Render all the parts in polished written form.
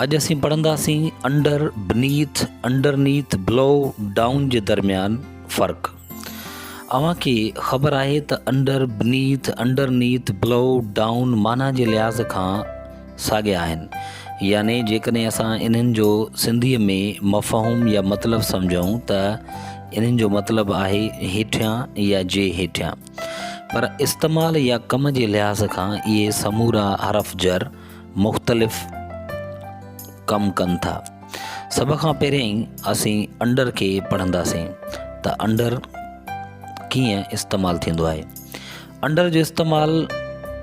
अॼु असीं पढ़ंदासीं under beneath underneath below down जे दरमियान फ़र्क़ु। अव्हांखे ख़बर आहे त under beneath underneath below down माना जे लिहाज़ खां साॻिया आहिनि। यानी जेकॾहिं असां इन्हनि जो सिंधीअ में मफ़हूम या मतिलबु सम्झूं त इन्हनि जो मतिलबु आहे हेठियां या जे हेठियां, पर इस्तेमालु या कम जे लिहाज़ खां इहे समूरा हरफ़ जर मुख़्तलिफ़ कमु कनि था। सभ खां पहिरियों असीं अंडर खे पढ़ंदासीं त अंडर कीअं इस्तेमालु थींदो आहे। अंडर जो इस्तेमालु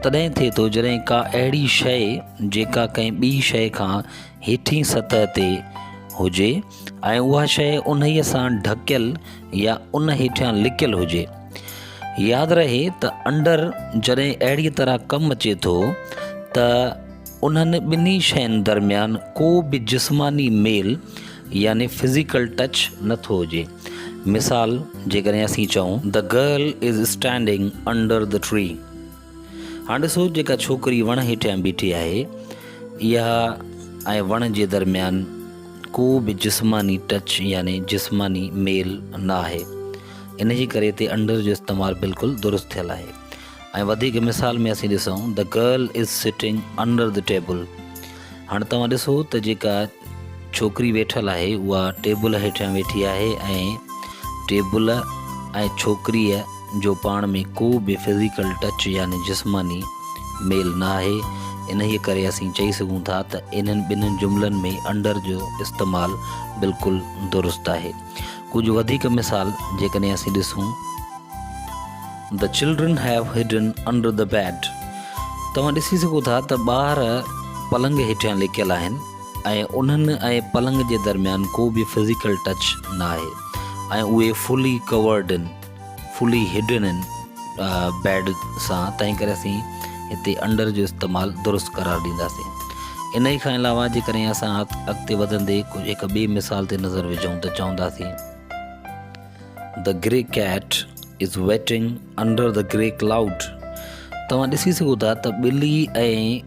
तॾहिं थिए थो जॾहिं का अहिड़ी शइ जेका कंहिं ॿी शइ खां हेठी सतह ते हुजे ऐं उहा शइ उन्हीअ सां ढकियल या उन हेठियां लिकियल हुजे। यादि रहे त अंडर जॾहिं अहिड़ी तरह कमु अचे थो त उन्हनि ॿिन्ही शयुनि दरमियान को बि जिस्मानी मेल यानी फिज़िकल टच नथो हुजे। मिसाल जेकॾहिं असीं चऊं the girl is standing under the tree. हाणे ॾिसो, जेका छोकिरी वण हेठियां बीठी आहे इहा ऐं वण जे दरमियान को बि जिस्मानी टच यानी जिस्मानी मेल न आहे। इन जे करे ते अंडर जो इस्तेमालु बिल्कुलु दुरुस्त थियल आहे। ऐं वधीक मिसाल में असीं ॾिसूं the girl is sitting under the table. हाणे तव्हां ॾिसो त जेका छोकिरी वेठल आहे उहा टेबल हेठियां वेठी आहे ऐं टेबल ऐं छोकिरीअ जो पाण में को बि फिज़िकल टच यानी जिस्मानी मेल न आहे। इन जे करे असीं चई सघूं था त इन्हनि ॿिन्हिनि जुमलनि में अंडर जो इस्तेमालु बिल्कुलु दुरुस्त आहे। कुझु वधीक मिसाल जेकॾहिं असीं ॾिसूं the children have hidden under the bed. तव्हां ॾिसी सघो था त ॿार पलंग हेठियां लिकियल आहिनि ऐं उन्हनि ऐं पलंग जे दरमियान को बि फिज़िकल टच न आहे ऐं उहे फुली कवर्ड आहिनि, फुली हिडन आहिनि बैड सां। तंहिं करे असीं हिते अंडर जो इस्तेमालु दुरुस्त करार ॾींदासीं। इन ई खां अलावा जेकॾहिं असां अॻिते वधंदे कुझु हिकु ॿिए मिसाल ते नज़र विझूं त चवंदासीं the grey cat is waiting under the grey cloud. तव्हां ॾिसी सघो था त ॿिली ऐं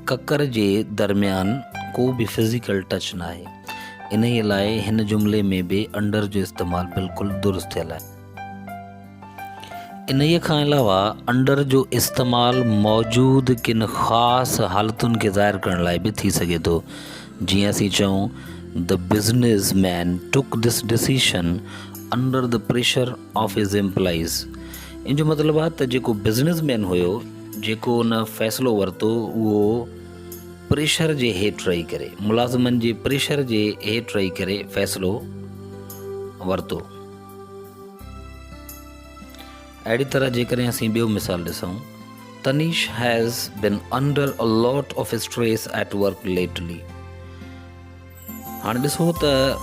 ककर जे दरमियान को बि फिज़िकल टच न आहे। इन ई लाइ हिन जुमिले में बि अंडर जो इस्तेमालु बिल्कुलु दुरुस्त थियल आहे। इन ई खां अलावा अंडर जो इस्तेमालु मौजूदु किन ख़ासि हालतुनि खे ज़ाहिर करण लाइ बि थी सघे थो। जीअं असीं चऊं the business man took this decision under the pressure of हिज एम्प्लॉइज़। इन जो मतिलबु आहे त जेको बिज़नेसमैन हुयो जेको उन फ़ैसिलो वरितो उहो प्रेशर जे हेठि रही करे, मुलाज़िमनि जे प्रेशर जे हेठि रही करे फ़ैसिलो वरितो। अहिड़ी तरह जेकॾहिं असीं ॿियो मिसाल ॾिसूं Tanish has been under a lot of stress at work lately. हाणे ॾिसो त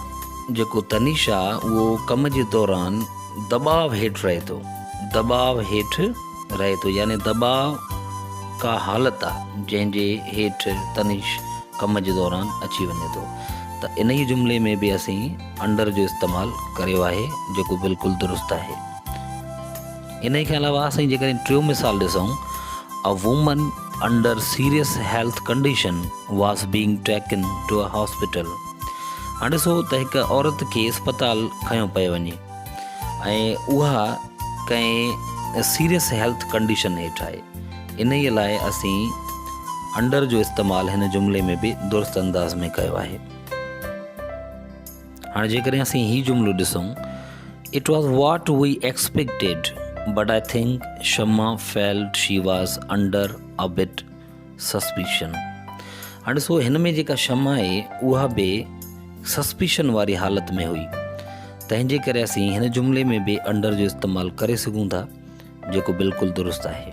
जेको तनीश आहे उहो कम जे दौरान दबाव हेठि रहे थो, दबाव हेठि रहे थो यानी दबाव का हालत आहे जंहिंजे हेठि तनीश कम जे दौरान अची वञे थो। त इन ई जुमिले में बि असीं अंडर जो इस्तेमालु करियो आहे जेको बिल्कुलु दुरुस्त आहे। इन खां अलावा असीं जेकॾहिं टियों मिसाल ॾिसूं a woman under serious health condition was being taken to a hospital. हाणे ॾिसो त हिकु औरत खे अस्पताल खयो पियो वञे ऐं उहा कंहिं सीरियस हेल्थ कंडीशन हेठि आहे। इन ई लाइ असीं अंडर जो इस्तेमालु हिन जुमिले में बि दुरुस्त अंदाज़ में कयो आहे। हाणे जेकॾहिं असीं हीउ जुमिलो ॾिसूं it was what we expected but I think Shama felt she was under a bit suspicion. हाणे ॾिसो हिन में जेका शमा आहे उहा बि सस्पिशन वारी हालत में हुई। तंहिंजे करे असीं हिन जुमिले में बि अंडर जो इस्तेमालु करे सघूं था जेको बिल्कुलु दुरुस्त आहे।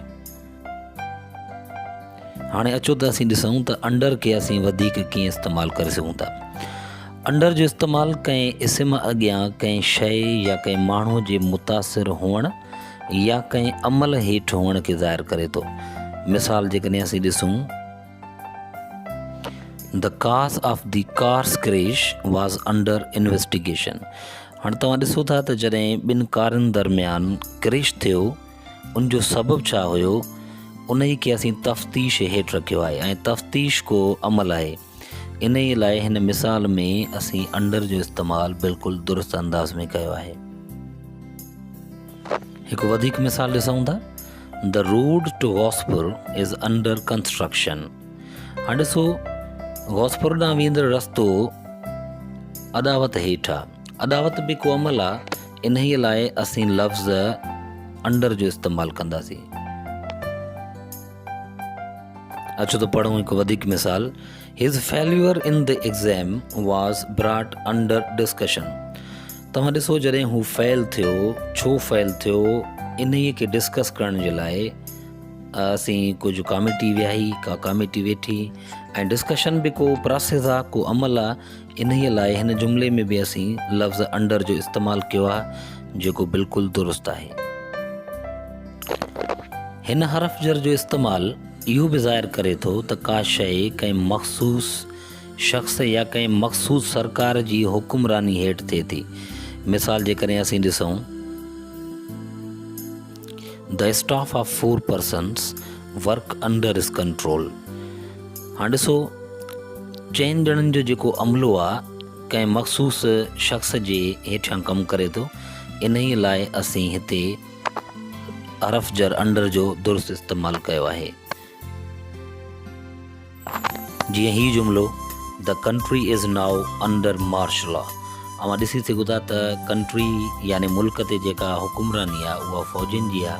हाणे अचो त असीं ॾिसूं त अंडर खे असीं वधीक कीअं इस्तेमालु करे सघूं था। अंडर जो इस्तेमालु कंहिं इस्म अॻियां कंहिं शइ या कंहिं माण्हूअ जे मुतासिर हुअण या कंहिं अमल हेठि हुअण खे ज़ाहिर करे थो। मिसाल जेकॾहिं असीं ॾिसूं द काज़ of the cars crash was under investigation. हाणे तव्हां ॾिसो था त जॾहिं ॿिनि कारनि दरमियान क्रैश थियो उनजो सबबु छा हुयो उन ई खे असीं तफ़्तीश हेठि रखियो आहे ऐं तफ़्तीश को अमल आहे। इन ई लाइ हिन मिसाल में असीं अंडर जो इस्तेमालु बिल्कुलु दुरुस्त अंदाज़ में कयो आहे। हिकु वधीक मिसाल ॾिसूं था। The road to Ghauspur is under construction. हाणे ॾिसो, गौसपुर ॾांहुं वेंदड़ रस्तो अदावत हेठि आहे। अदावत बि को अमल आहे, इन ई लाइ असीं लफ़्ज़ अंडर जो इस्तेमालु कंदासीं। अचो त पढ़ूं हिकु वधीक मिसाल। हिज failure in the exam was brought under discussion. तव्हां ॾिसो, जॾहिं हू फेल थियो, छो फेल थियो, इन ई खे डिस्कस करण जे लाइ असीं कुझु कमेटी वियाही, का कमेटी वेठी, ऐं डिस्कशन बि को प्रोसेस आहे, को अमल आहे। इन ई लाइ हिन जुमिले में बि असीं लफ़्ज़ अंडर जो इस्तेमालु कयो आहे, जेको बिल्कुलु दुरुस्त आहे। हिन हरफ़ जर जो इस्तेमालु इहो बि ज़ाहिर करे थो त का शइ कंहिं मख़सूस शख़्स या कंहिं मख़सूस सरकार जी हुकुमरानी हेठि थिए थी। मिसाल जे करे असीं ॾिसूं, the staff of 4 persons work under हिज कंट्रोल। हाणे ॾिसो, 4 ॼणनि जो जेको अमलो आहे कंहिं मख़सूस शख़्स जे हेठियां कमु करे थो। इन ई लाइ असीं हिते हरफ़ जर अंडर जो दुरुस्त इस्तेमालु कयो आहे। जीअं ही जुमिलो, the country is now under martial law. अवां ॾिसी सघूं था त कंट्री यानी मुल्क ते जेका हुकुमरानी आहे उहा फ़ौजियुनि जी आहे।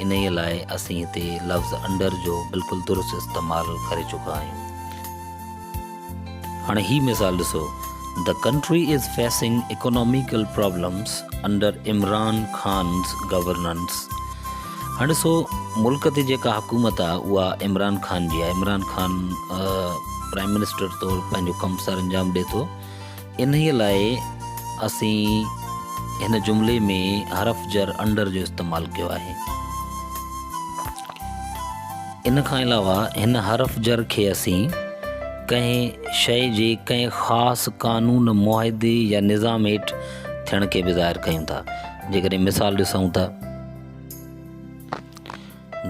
इन ई लाइ असीं हिते लफ़्ज़ अंडर जो बिल्कुलु दुरुस्त इस्तेमालु करे चुका आहियूं। हाणे ही मिसाल ॾिसो, the country is facing economical problems under Imran Khan's governance. हाणे ॾिसो, मुल्क ते जेका हुकूमत आहे उहा इमरान खान जी आहे। इमरान खान प्राइम मिनिस्टर तौरु पंहिंजो कमु सर अंजाम ॾिए थो। इन ई लाइ असीं हिन जुमिले में हरफ़ जर अंडर जो इस्तेमालु कयो आहे। इन खां अलावा हिन हरफ़ जर खे असीं कंहिं शइ जे कंहिं ख़ासि कानून, मुआहिदे या निज़ाम हेठि थियण खे बि ज़ाहिर कयूं था। जेकॾहिं मिसाल ॾिसूं था,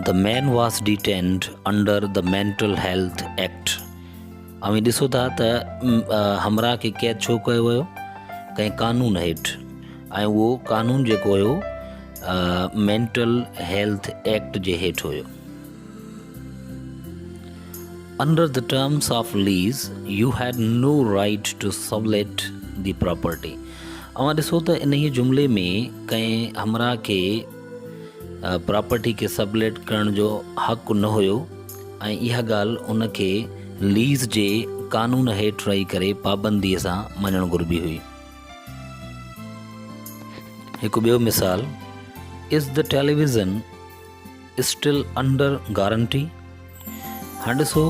the man was detained under the mental health act. ऐं ॾिसो था त हमरा खे क़ैद छो कयो वियो, कंहिं कानून हेठि, ऐं उहो कानून जेको हुयो मेंटल हेल्थ एक्ट जे हेठि हुयो। Under the terms of lease you had no right to sublet the property. अवां ॾिसो त इन ई जुमिले में कंहिं हमरा खे प्रॉपर्टी खे सबलेट करण जो हक़ु न हुयो, ऐं इहा ॻाल्हि उन खे लीज़ जे कानून हेठि रही करे पाबंदीअ सां मञणु घुरिबी हुई। हिकु ॿियो मिसाल, is the television still under guarantee. हाणे ॾिसो,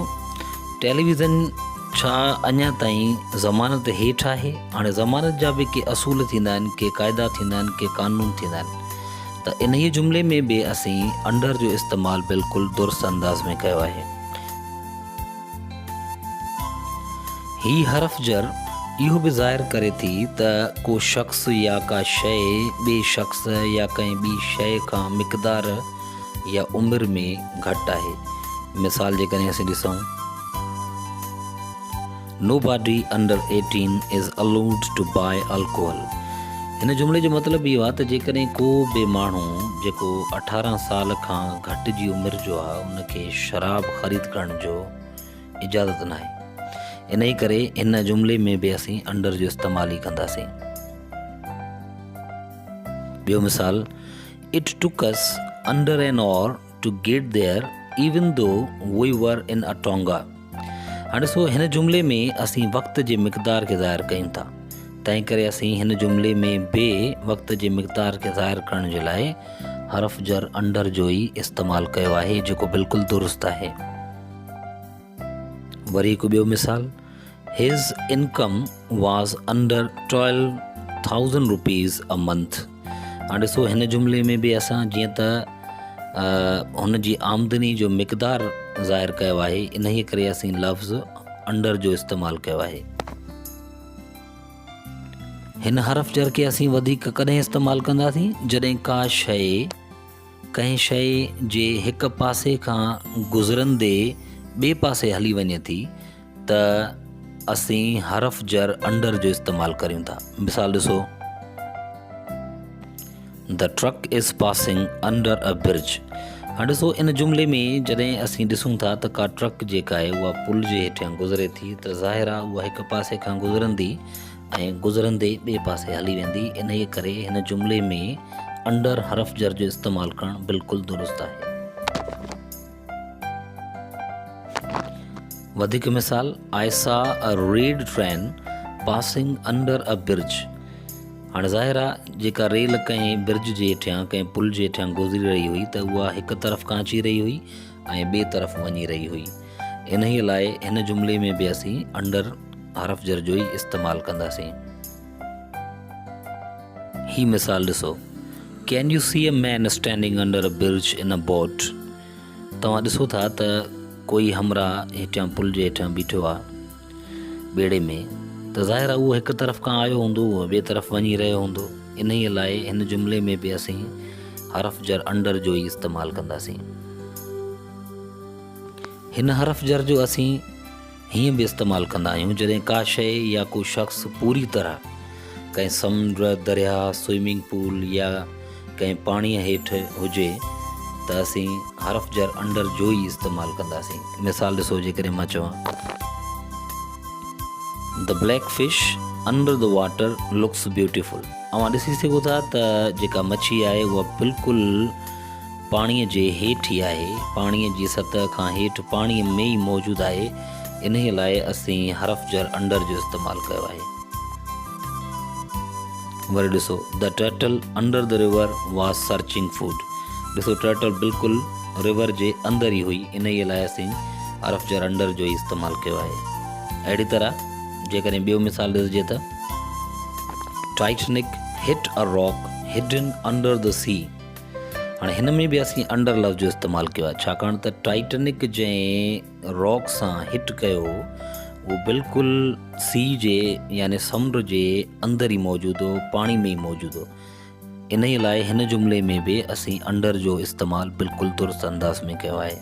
टेलीविज़न छा अञा ताईं ज़मानत हेठि आहे। हाणे ज़मानत जा बि के असूल थींदा आहिनि, के क़ाइदा थींदा आहिनि, के कानून थींदा आहिनि। त इन ई जुमिले में बि असीं अंडर जो इस्तेमालु बिल्कुलु दुरुस्त अंदाज़ में कयो आहे। ही हरफ़ जर इहो बि ज़ाहिर करे थी त को शख़्स या का शइ ॿिए शख़्स या कंहिं ॿी शइ खां मिक़दार या उमिरि में घटि आहे। मिसाल जे करे असीं ॾिसूं, nobody under 18 is allowed to buy alcohol। हिन जुमिले जो मतिलबु इहो आहे त जेकॾहिं को बि माण्हू जेको 18 साल खां घटि जी उमिरि जो आहे उनखे शराब ख़रीद करण जो इजाज़त न आहे। इन ई करे हिन जुमिले में बि असीं अंडर जो इस्तेमालु ई कंदासीं। ॿियो मिसाल, it took us under an hour to get there even though we were in अ टोंगा। हाणे ॾिसो, हिन जुमिले में असीं वक़्त जे मिक़दार खे ज़ाहिर कयूं था, तंहिं करे असीं हिन जुमिले में बि वक़्त जे मिक़दार खे ज़ाहिर करण जे लाइ हरफ़ जर अंडर जो ई इस्तेमालु कयो आहे, जेको बिल्कुलु दुरुस्त आहे। वरी हिकु ॿियो मिसाल, हिज income was under 12,000 rupees a month. हाणे ॾिसो, हिन जुमिले में बि असां जीअं त हुन जी आमदनी जो मिक़दार ज़ाहिर कयो आहे, इन ई करे असीं लफ़्ज़ अंडर जो इस्तेमालु कयो आहे। हिन हरफ़ जर खे असीं वधीक कॾहिं इस्तेमालु कंदासीं, जॾहिं का शइ कंहिं शइ जे हिकु पासे खां गुज़रंदे ॿिए पासे हली वञे थी, त असीं हरफ जर अंडर जो इस्तेमालु करियूं था। मिसाल ॾिसो, the truck is passing under a bridge. हाणे ॾिसो, इन जुमिले में जॾहिं असीं ॾिसूं था त का ट्रक जेका आहे उहा पुल जे हेठियां गुज़रे थी, त ज़ाहिर आहे उहा हिकु पासे खां गुज़रंदी ऐं गुज़रंदे ॿिए पासे हली वेंदी। इन जे करे हिन जुमिले में अंडर हरफ जर जो इस्तेमालु करणु बिल्कुलु दुरुस्त आहे। वधीक मिसाल, I saw a red train passing under a bridge. हाणे ज़ाहिर आहे जेका रेल कंहिं ब्रिज जे हेठियां कंहिं पुल जे हेठियां गुज़री रही हुई त उहा हिकु तरफ़ खां अची रही हुई ऐं ॿिए तरफ़ वञी रही हुई। इन ई लाइ हिन जुमिले में बि असीं अंडर हरफ जर जो ई इस्तेमालु कंदासीं। ही मिसाल ॾिसो, can you see a man standing under a bridge in a boat. तव्हां ॾिसो था त कोई हमरा हेठियां पुल जे हेठियां बीठो आहे ॿेड़े में, त ज़ाहिर आहे उहो हिकु तरफ़ खां आयो हूंदो, उहो ॿिए तरफ़ वञी रहियो हूंदो। इन ई लाइ हिन जुमिले में बि असीं हरफ जर अंडर जो ई इस्तेमालु कंदासीं। हिन हरफ जर जो असीं हीअं बि इस्तेमालु कंदा आहियूं जॾहिं का शइ या को शख़्स पूरी तरह कंहिं समुंड, दरिया, स्विमिंग पूल या कंहिं पाणीअ हेठि हुजे त असीं हरफ जर अंडर जो ई इस्तेमालु कंदासीं। मिसाल ॾिसो, जेकॾहिं मां चवां the black fish under the water looks beautiful. अवां ॾिसी सघो था त जेका मच्छी आहे उहा बिल्कुलु पाणीअ जे हेठि ई आहे, पाणीअ जी सतह खां हेठि पाणीअ में ई मौजूदु आहे। इन ई लाइ असीं हरफ जर अंडर जो इस्तेमालु कयो आहे। वरी ॾिसो, the turtle under the river was searching food. ॾिसो, टर्टल बिल्कुलु रिवर जे अंदरि ई हुई। इन ई लाइ असीं हरफ जर अंडर जो ई इस्तेमालु कयो आहे। अहिड़ी तरह जेकॾहिं ॿियो मिसाल ॾिसिजे त Titanic hit a rock hidden under the sea. हाणे हिन में बि असीं अंडर लफ़्ज़ जो इस्तेमालु कयो आहे, छाकाणि त टाइटनिक जंहिं रॉक सां हिट कयो उहो बिल्कुलु सी जे यानी समुंड जे अंदरि ई मौजूदु हो, पाणी में ई मौजूदु हो। इन ई लाइ हिन जुमिले में बि असीं अंडर जो इस्तेमालु बिल्कुलु दुरुस्त अंदाज़ में कयो आहे।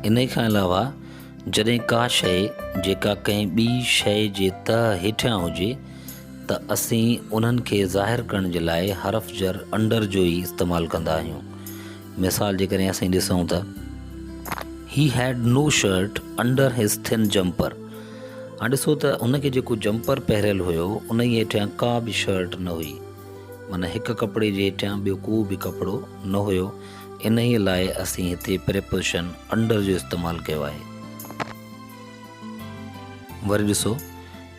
इन खां अलावा जॾहिं का शइ जेका कंहिं ॿी शइ जे तह हेठियां हुजे त असीं उन्हनि खे ज़ाहिर करण जे लाइ हरफ जर अंडर जो ई इस्तेमालु कंदा आहियूं। मिसाल जेकॾहिं असीं ॾिसूं त he had no shirt under his thin jumper. हाणे ॾिसो त उनखे जेको जम्पर पहिरियल हुयो उन ई हेठियां का बि शर्ट न हुई, माना हिकु कपिड़े जे हेठियां ॿियो को बि कपिड़ो न हुयो। इन ई लाइ असीं हिते प्रेपोजिशन अंडर जो इस्तेमालु कयो आहे। वरी ॾिसो,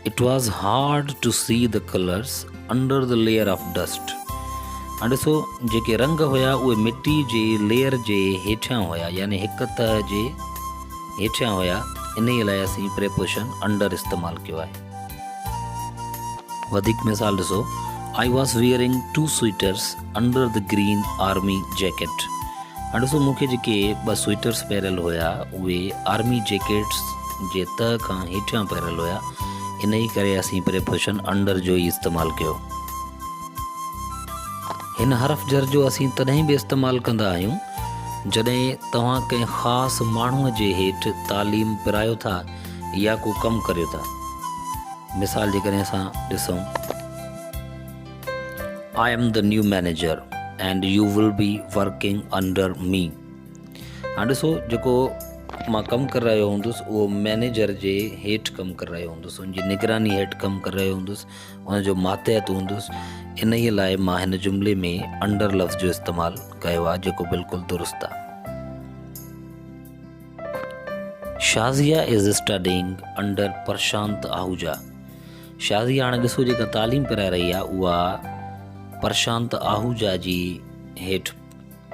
it was hard to see the colours under the layer of dust. हाणे ॾिसो, जेके रंग हुया उहे मिटी जे लेयर जे हेठियां हुया, यानी हिकु तह जे हेठियां हुया। इन ई लाइ असीं प्रेपोजिशन अंडर इस्तेमालु कयो आहे। वधीक मिसाल ॾिसो, I was wearing 2 sweaters under the green army jacket. हाणे ॾिसो, मूंखे जेके 2 स्वेटर्स पहिरियल हुया उहे आर्मी जैकेट्स जे तह खां हेठियां पहिरियल हुया। इन ई करे असीं प्रेपोजिशन अंडर जो ई इस्तेमालु कयो। हिन हरफ जर जो असीं तॾहिं बि इस्तेमालु कंदा आहियूं जॾहिं तव्हां कंहिं ख़ासि माण्हूअ जे हेठि तालीम पिरायो था या को कमु करियो था। मिसाल जेकॾहिं असां ॾिसूं, I am the new manager and U will be working under मी। हाणे ॾिसो, जेको मां कमु करे रहियो हूंदुसि उहो मैनेजर जे हेठि कमु करे रहियो हूंदुसि, उनजी निगरानी हेठि कमु करे रहियो हूंदुसि, उनजो मातहत हूंदुसि। इन ई लाइ मां हिन जुमिले में अंडर लफ़्ज़ जो इस्तेमालु कयो आहे, जेको बिल्कुलु दुरुस्त आहे। शाज़िया इज़ स्टडिंग अंडर प्रशांत आहूजा। शाज़िया हाणे ॾिसो जेका तालीम पिराए रही आहे उहा प्रशांत आहूजा जी हेठि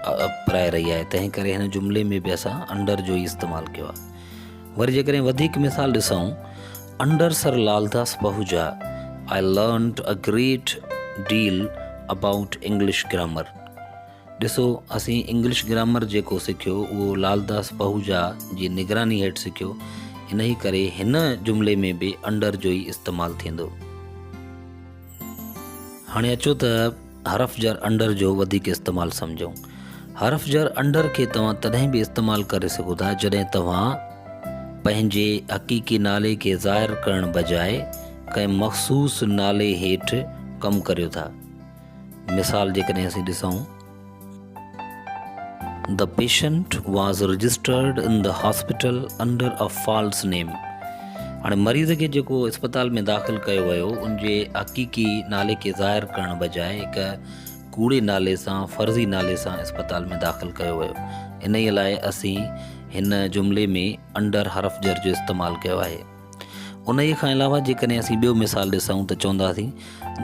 पिराए रही आहे, तंहिं करे हिन जुमिले में बि असां अंडर जो ई इस्तेमालु कयो आहे। वरी जेकॾहिं वधीक मिसाल ॾिसूं, under sir Laldas Pahuja I learned a great deal about English grammar. ॾिसो, असीं इंग्लिश ग्रामर जेको सिखियो उहो लालदास पहूजा जी निगरानी हेठि सिखियो। इन ई करे हिन जुमिले में बि अंडर जो ई इस्तेमालु थींदो। हाणे अचो त हरफ जर अंडर जो वधीक इस्तेमालु सम्झूं। हरफ जर अंडर खे तव्हां तॾहिं बि इस्तेमालु करे सघो था जॾहिं तव्हां पंहिंजे हक़ीक़ी नाले खे ज़ाहिर करण बजाए कंहिं मख़सूस नाले हेठि कमु करियो था। मिसाल जेकॾहिं असीं ॾिसूं, the patient was registered in the hospital under a false name. हाणे मरीज़ खे जेको अस्पताल में दाख़िल कयो वियो उनजे हक़ीक़ी नाले खे ज़ाहिर करण बजाए हिकु कूड़े नाले सां, फ़र्ज़ी नाले सां अस्पताल में दाख़िल कयो वियो। इन ई लाइ असीं हिन जुमिले में अंडर हरफ जर जो इस्तेमालु कयो आहे। उन ई खां अलावा जेकॾहिं असीं ॿियो मिसाल ॾिसूं त चवंदासीं,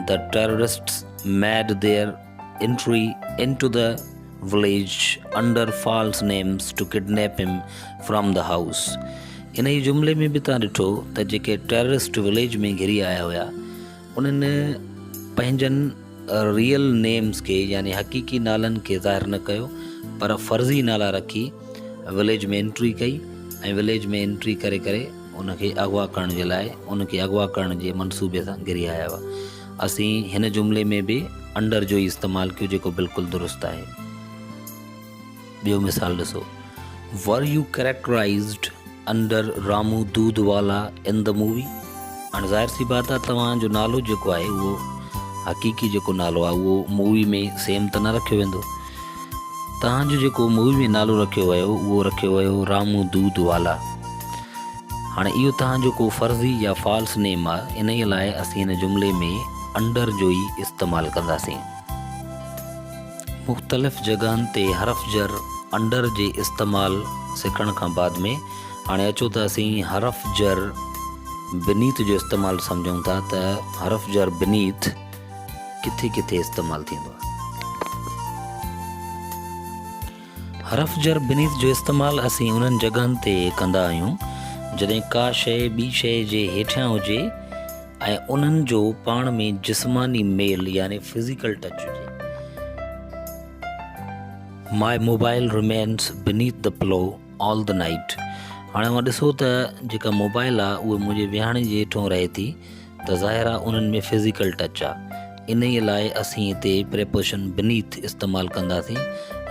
the terrorists made their entry into the village under false names to kidnap him from the house. इन ई जुमिले में बि तव्हां ॾिठो त जेके टेररिस्ट विलेज में घिरी आया हुया उन्हनि पंहिंजनि रियल नेम्स खे यानी हक़ीक़ी नालनि खे ज़ाहिर न कयो, पर फ़र्ज़ी नाला रखी विलेज में एंट्री कई ऐं विलेज में एंट्री करे करे उनखे अगवा करण जे लाइ, उनखे अगवा करण जे मनसूबे सां घिरी आया हुआ। असीं हिन जुमिले में बि अंडर जो ई इस्तेमालु कयो जेको बिल्कुलु दुरुस्त आहे। ॿियो मिसाल ॾिसो, were you characterised under Ramu दूधवाला इन द मूवी। हाणे ज़ाहिर सी बात आहे तव्हांजो नालो जेको आहे उहो हक़ीक़ी जेको नालो आहे उहो मूवी में सेम त न रखियो वेंदो। तव्हांजो जेको मूवी में नालो रखियो वियो उहो रखियो वियो रामू दूधवाला। हाणे इहो तव्हांजो को फ़र्ज़ी या फॉल्स नेम आहे, इन ई लाइ असीं हिन जुमिले में अंडर जो ई इस्तेमालु कंदासीं। मुख़्तलिफ़ जॻहनि ते हरफ जर अंडर जे इस्तेमालु सिखण खां बाद में हाणे अचो त असीं हरफ जर बिनीत जो इस्तेमालु सम्झूं था त हरफ जर बिनीत किथे किथे इस्तेमालु थींदो आहे। हरफ जर बिनीत जो इस्तेमालु असीं उन्हनि जॻहनि ते कंदा आहियूं जॾहिं का शइ ॿी शइ जे हेठियां हुजे ऐं उन्हनि जो पाण में जिस्मानी मेल यानी फिज़िकल टच हुजे। My mobile remains beneath the pillow all the night. हाणे मां ॾिसो त जेका मोबाइल आहे उहा मुंहिंजे विहाणे जे हेठों रहे थी त ज़ाहिर आहे उन्हनि में फिज़िकल टच आहे। इन ई लाइ असीं हिते प्रेपोशन बिनीथ इस्तेमालु कंदासीं,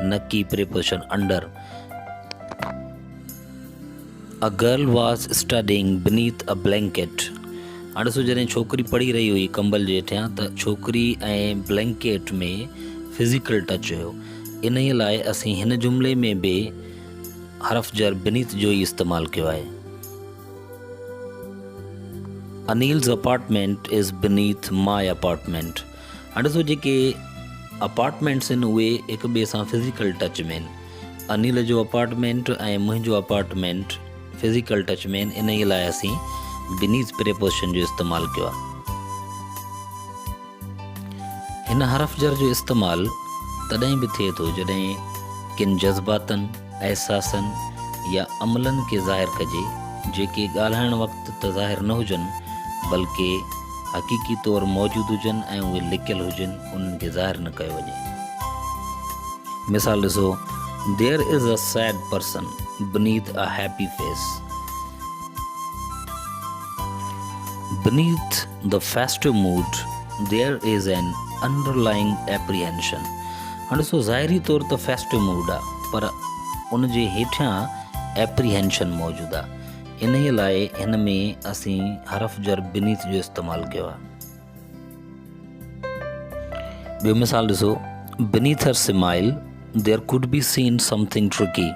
न कि preposition under. A girl was studying beneath a blanket. हाणे ॾिसो जॾहिं छोकिरी पढ़ी रही हुई कंबल जे हेठियां त छोकिरी ऐं ब्लैंकेट में फिज़िकल टच हुयो। इन ई लाइ असीं हिन जुमिले में बि हरफ जर बिनीथ जो ई इस्तेमालु कयो आहे। Anil's apartment is beneath my apartment. हाणे ॾिसो जेके अपार्टमेंट्स आहिनि उहे हिक ॿिए सां फिज़िकल टच में आहिनि। अनिल जो अपार्टमेंट ऐं मुंहिंजो अपार्टमेंट फिज़िकल टच में आहिनि। इन ई लाइ असीं बिनीथ प्रेपोशन जो इस्तेमालु कयो आहे। हिन हरफ जर जो इस्तेमालु तॾहिं बि थिए थो जॾहिं किन जज़्बातनि, एहसासनि या अमलनि खे ज़ाहिर कजे जेके ॻाल्हाइण वक़्तु त ज़ाहिर न हुजनि बल्कि हक़ीक़ी तौर मौजूदु हुजनि ऐं उहे लिकियल हुजनि, उन्हनि खे ज़ाहिर न कयो वञे। मिसाल ॾिसो, there is a sad person beneath a happy face. Beneath the festive mood there is an underlying apprehension. हाणे ॾिसो ज़ाहिरी तौर त फेस्टिव मूड आहे पर उन जे हेठियां एप्रीहेंशन मौजूदु आहे। इन ई लाइ हिन में असीं हरफ जर बिनीथ जो इस्तेमालु कयो आहे। ॿियो मिसाल ॾिसो, beneath her smile there could be seen something tricky.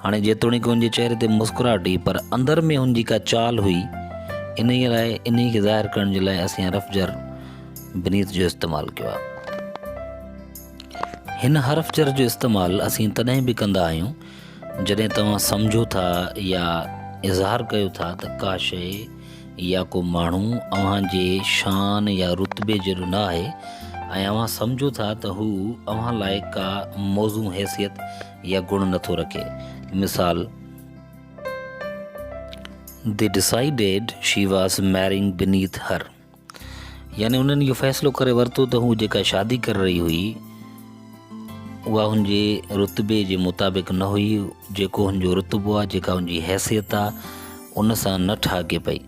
हाणे जेतोणीकि हुनजे चेहरे ते मुस्कुराहट हुई पर अंदर में हुनजी का चाल हुई। इन ई लाइ इन खे ज़ाहिर करण जे लाइ असीं हरफ जर बिनीथ जो इस्तेमालु कयो आहे। हिन हरफ जर जो इस्तेमालु असीं तॾहिं बि कंदा आहियूं जॾहिं तव्हां सम्झो था या इज़हार कयो था त का शइ या को माण्हू अव्हांजे शान या रुतबे जहिड़ो न आहे ऐं अव्हां सम्झो था त हू अव्हां लाइ का मौज़ू हैसियत या गुण नथो रखे। मिसाल, they decided she was marrying beneath हर। यानी उन्हनि इहो फ़ैसिलो करे वरितो त हू जेका शादी करे रही हुई उहा हुनजे रुतबे जे मुताबिक़ न हुई। जेको हुनजो रुतबो आहे, जेका हुनजी हैसियत आहे, उन सां न ठाके पई।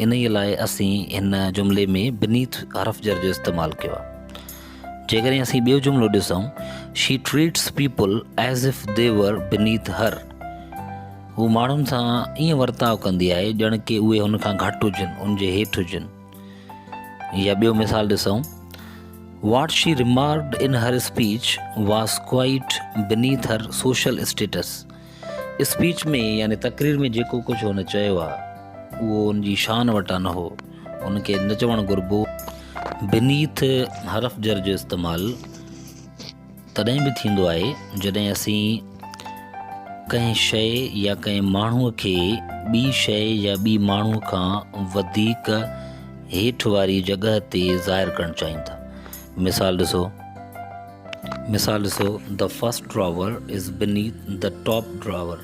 इन ई लाइ असीं हिन जुमिले में बिनीथ हरफ जर जो इस्तेमालु कयो आहे। जेकॾहिं असीं ॿियो जुमिलो ॾिसूं, she treats people as if they वर बिनीथ हर। हू माण्हुनि सां ईअं वर्ताव कंदी आहे ॼण की उहे हुन खां घटि हुजनि, उन जे हेठि हुजनि। या ॿियो मिसाल ॾिसूं, वॉट शी रिमार्क्ड इन हर स्पीच वॉज क्वाइट बीनीथ हर सोशल स्टेटस। स्पीच में यानी तकरीर में जेको कुझु हुन चयो आहे उहो उनजी शान वटां न हो, उनखे न चवणु घुरिबो। बीनीथ हरफ जर जो इस्तेमालु तॾहिं बि थींदो आहे जॾहिं असीं कंहिं शइ या कंहिं माण्हूअ खे ॿी शइ या ॿी माण्हूअ खां वधीक हेठि वारी जॻह ते ज़ाहिर करणु चाहियूं था। मिसाल ॾिसो, the first drawer is beneath the top drawer.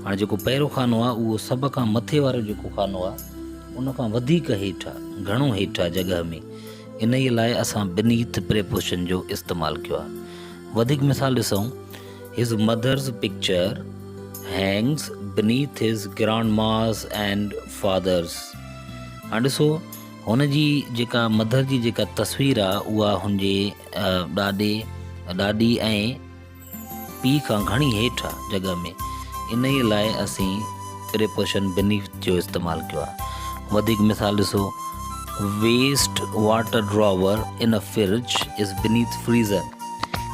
हाणे जेको पहिरियों खानो आहे उहो सभ खां मथे वारो जेको खानो आहे उन खां वधीक हेठि आहे, घणो हेठि आहे जॻह में। इन ई लाइ असां बीनीथ प्रेपोजिशन जो इस्तेमालु कयो आहे। वधीक मिसाल ॾिसूं, हिज मदर्स पिक्चर हैंग्स बीनीथ हिज ग्रांडमास एंड फादर्स। हाणे ॾिसो, हुन जी जेका मदर जी जेका तस्वीर आहे उहा हुनजे ॾाॾी ऐं पीउ खां घणी हेठि आहे जॻह में। इन ई लाइ असीं प्रेपोजिशन बीनीथ जो इस्तेमालु कयो आहे। वधीक मिसाल ॾिसो, वेस्ट वाटर ड्रॉवर इन अ फ्रिज इज़ बीनीथ फ्रीज़र।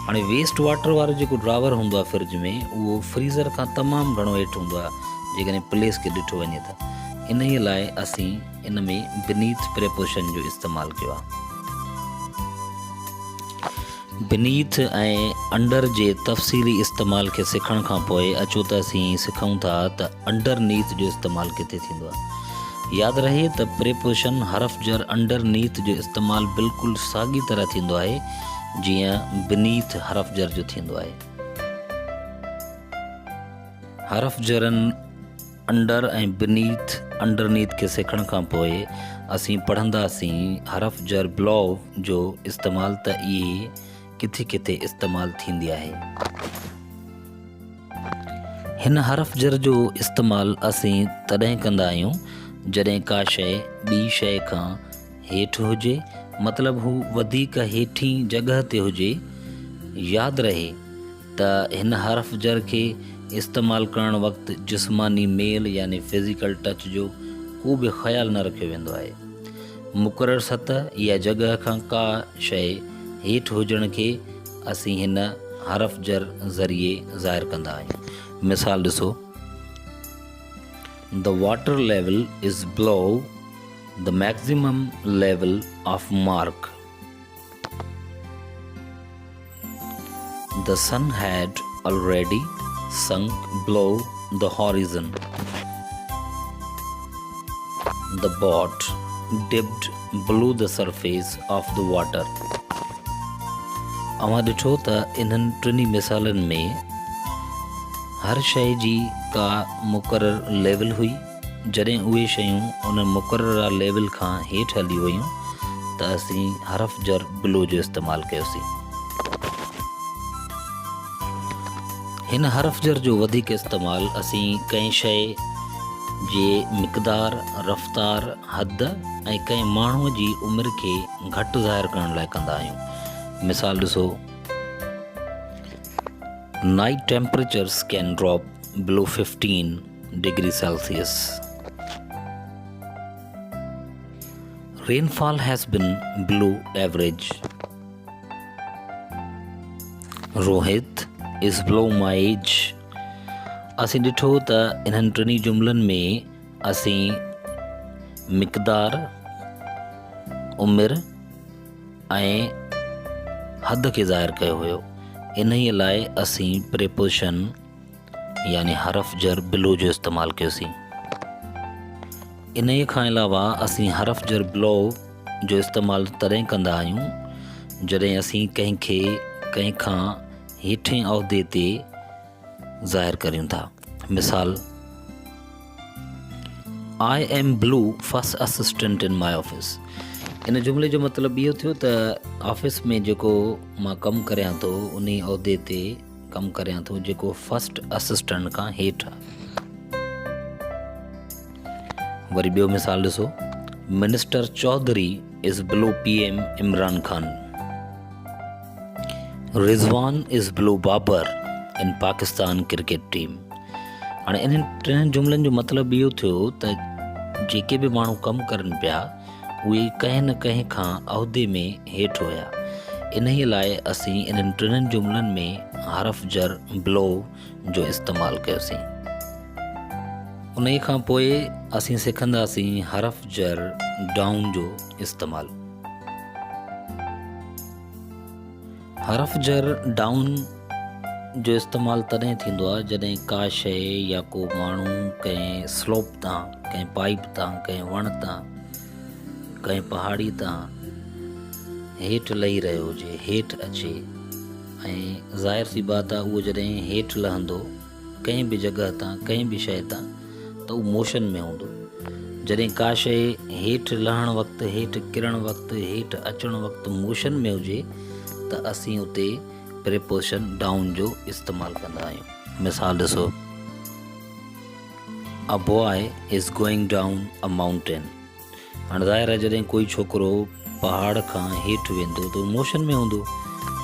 हाणे वेस्ट वाटर वारो जेको ड्रॉवर हूंदो आहे फ्रिज में उहो फ्रीज़र खां तमामु घणो हेठि हूंदो आहे जेकॾहिं प्लेस खे ॾिठो वञे त। इन ई लाइ असीं इन में बीनीथ प्रेपोजिशन जो इस्तेमालु कयो आहे। बीनीथ ऐं अंडर जे तफ़सीली इस्तेमाल खे सिखण खां पोइ अचो त असीं सिखूं था त अंडरनीथ जो इस्तेमालु किथे थींदो आहे। यादि रहे त प्रेपोजिशन हरफ जर अंडरनीथ जो इस्तेमालु बिल्कुलु साॻी तरह थींदो आहे जीअं बीनीथ हरफ जर जो थींदो आहे। हरफ जरनि अंडर ऐं बीनीथ अंडरनीथ खे सिखण खां पोइ असीं पढ़ंदासीं हरफ जर बिलो जो इस्तेमालु, त इहे किथे किथे इस्तेमालु थींदी आहे। हिन हरफ जर जो इस्तेमालु असीं तॾहिं कंदा आहियूं जॾहिं का शइ ॿी शइ खां हेठि हुजे, मतिलबु हू वधीक हेठी जॻह ते हुजे। यादि रहे त हिन हरफ जर खे इस्तेमालु करणु वक़्तु जिस्मानी मेल यानी फिज़िकल टच जो को बि ख़्यालु न रखियो वेंदो आहे। मुक़ररु सतह या जॻह खां का शइ हेठि हुजण खे असीं हिन हरफ जर ज़रिए ज़ाहिर कंदा आहियूं। मिसाल ॾिसो, The water level is below the maximum level of mark. The sun had already sunk below the horizon. The boat dipped below the surface of the water. अवां ॾिठो त इन्हनि टिनी मिसालनि में हर शइ जी का मुक़ररु लेवल हुई। जॾहिं उहे शयूं उन मुक़ररु लेवल खां हेठि हली हुयूं त असीं हरफ जर बिलो जो इस्तेमालु कयोसीं। हिन हरफ जर जो वधीक इस्तेमालु असीं कंहिं शइ जे मिक़दार, रफ़्तार, हद ऐं कंहिं माण्हूअ जी उमिरि खे घटि ज़ाहिर करण लाइ कंदा आहियूं। मिसाल ॾिसो, Night temperatures can drop below 15 degrees Celsius. Rainfall has been below average. Rohit is below my age. असीं ॾिठो त इन्हनि टिनी जुमलनि में असीं मिक़दार, उमिरि ऐं हद खे ज़ाहिर कयो हुयो। इन ई लाइ असीं प्रेपोजिशन यानी हरफ जर बिलो जो इस्तेमालु कयोसीं। इन ई खां अलावा असीं हरफ जर बिलो जो इस्तेमालु तॾहिं कंदा आहियूं जॾहिं असीं कंहिंखे कंहिं खां हेठें उहिदे ते ज़ाहिर करियूं था। मिसाल, I am blue first assistant in my office. इन जुमिले जो मतिलबु इहो थियो त ऑफिस में जेको मां कमु करियां थो उन उहिदे ते कमु करियां थो जेको फस्ट असिस्टेंट खां हेठि आहे। वरी ॿियो मिसाल ॾिसो, मिनिस्टर चौधरी इज़ बिलो PM इमरान खान। रिज़वान इज़ बिलो बाबर इन पाकिस्तान क्रिकेट टीम। हाणे इन्हनि टिनि जुमलनि जो मतिलबु इहो थियो त जेके बि माण्हू कमु करनि पिया उहे कंहिं न कंहिं खां उहिदे में हेठि हुया। इन ई लाइ असीं इन्हनि टिनि जुमलनि में हरफ जर ब्लो जो इस्तेमालु कयोसीं। उन खां पोइ असीं सिखंदासीं हरफ जर डाउन जो इस्तेमालु। हरफ जर डाउन जो इस्तेमालु तॾहिं थींदो आहे जॾहिं का शइ या को माण्हू कंहिं स्लोप तां, कंहिं पाइप तां, कंहिं वण तां, कंहिं पहाड़ी तां हेठि लही रहियो हुजे, हेठि अचे, ऐं ज़ाहिर सी बात आहे उहो जॾहिं हेठि लहंदो कंहिं बि जॻह तां, कंहिं बि शइ तां, त उहो मोशन में हूंदो। जॾहिं का शइ हेठि लहण वक़्तु, हेठि किरण वक़्तु, हेठि अचण वक़्तु मोशन में हुजे त असीं उते प्रीपोजिशन डाउन जो इस्तेमालु कंदा आहियूं। मिसाल ॾिसो, a boy is going down a mountain. हाणे ज़ाहिर आहे जॾहिं कोई छोकिरो पहाड़ खां हेठि वेंदो त मोशन में हूंदो।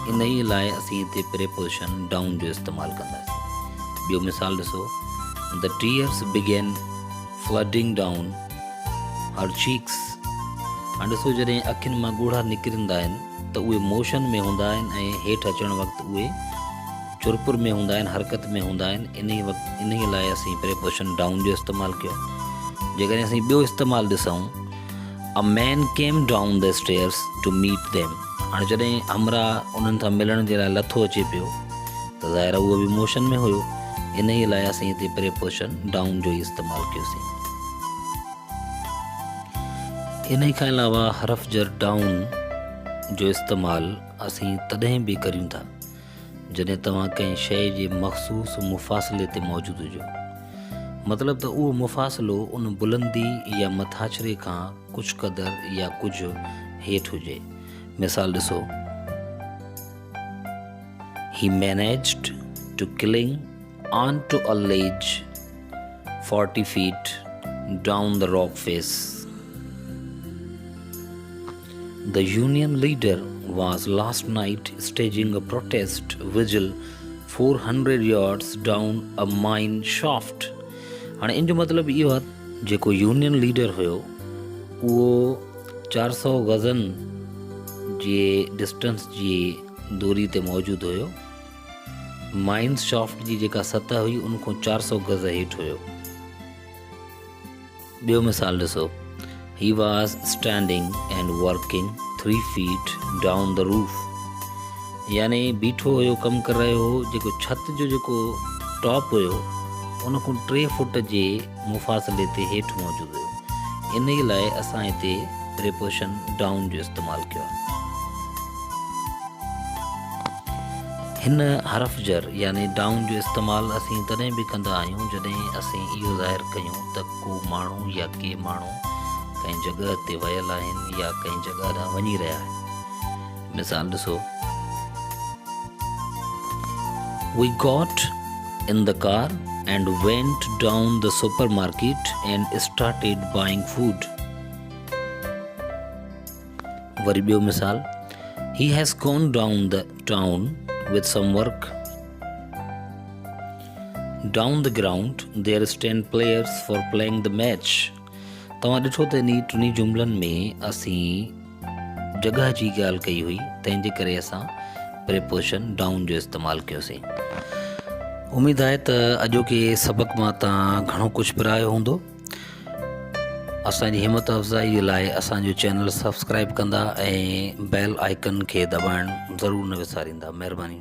इन ई लाइ असीं हिते प्रीपोजिशन डाउन जो इस्तेमालु कंदासीं। ॿियो मिसाल ॾिसो, the tears began flooding down her cheeks. हाणे ॾिसो जॾहिं अखियुनि मां ॻोढ़ा निकिरंदा आहिनि त उहे मोशन में हूंदा आहिनि ऐं हेठि अचण वक़्तु उहे चुरपुर में हूंदा आहिनि, हरकत में हूंदा आहिनि। इन ई लाइ असीं प्रीपोजिशन डाउन जो इस्तेमालु कयो। जेकॾहिं असीं ॿियो इस्तेमालु ॾिसूं, a man came down the stairs to meet them. हाणे जॾहिं हमरा उन्हनि सां मिलण जे लाइ लथो अचे पियो त ज़ाहिर उहो बि मोशन में हुयो। इन ई लाइ असीं हिते प्रीपोजिशन डाउन जो ई इस्तेमालु कयोसीं। इन खां अलावा हरफ जर डाउन जो इस्तेमालु असीं तॾहिं बि करियूं था जॾहिं तव्हां कंहिं शइ जे मख़सूस मुफ़ासिले ते मौजूदु हुजो। मतिलबु त उहो मुफ़ासिलो उन बुलंदी या मथाछरे खां कुझु क़दुरु या कुझु हेठि हुजे। मिसाल ॾिसो, he managed to cling on to a ledge 40 feet down the rock face. The union leader was last night staging a protest vigil 400 yards down a mine shaft. हाणे इन जो मतिलबु इहो आहे जेको यूनियन लीडर हुयो उहो 400 गज़नि जे डिस्टेंस जी दूरी ते मौजूदु हुयो। माइंस शाफ्ट जी जेका सतह हुई उन खां 400 गज़ हेठि हुयो। ॿियो मिसाल ॾिसो, he was standing and working 3 feet down the roof. यानी बीठो हुयो, कमु करे रहियो हो, जेको छत जो जेको टॉप हुयो उन खां 3 फुट जे मुफ़ासिले ते हेठि मौजूदु हुयो। इन ई लाइ असां हिते प्रीपोजिशन डाउन जो इस्तेमालु कयो आहे। हिन हरफ जर यानी डाउन जो इस्तेमालु असीं तॾहिं बि कंदा आहियूं जॾहिं असीं इहो ज़ाहिरु कयूं त को माण्हू या के माण्हू कंहिं जॻह ते वियल आहिनि या कंहिं जॻह ॾांहुं वञी रहिया आहिनि। मिसाल ॾिसो, we got in the car and went down the supermarket and started buying food. वरी ॿियो मिसाल, he has gone down the town with some work. Down the ground there stand players for playing the match. तव्हां ॾिठो त इन टिनी जुमलनि में असीं जॻह जी ॻाल्हि कई हुई, तंहिंजे करे असां प्रीपोजिशन डाउन जो इस्तेमालु कयोसीं। उमेद आहे त अॼोके सबक़ मां तव्हां घणो कुझु पिरायो हूंदो। असांजी हिमत अफ़ज़ाई जे लाइ असांजो चैनल सब्सक्राइब कंदा ऐं बेल आइकन खे दॿाइणु ज़रूरु न विसारींदा। महिरबानी।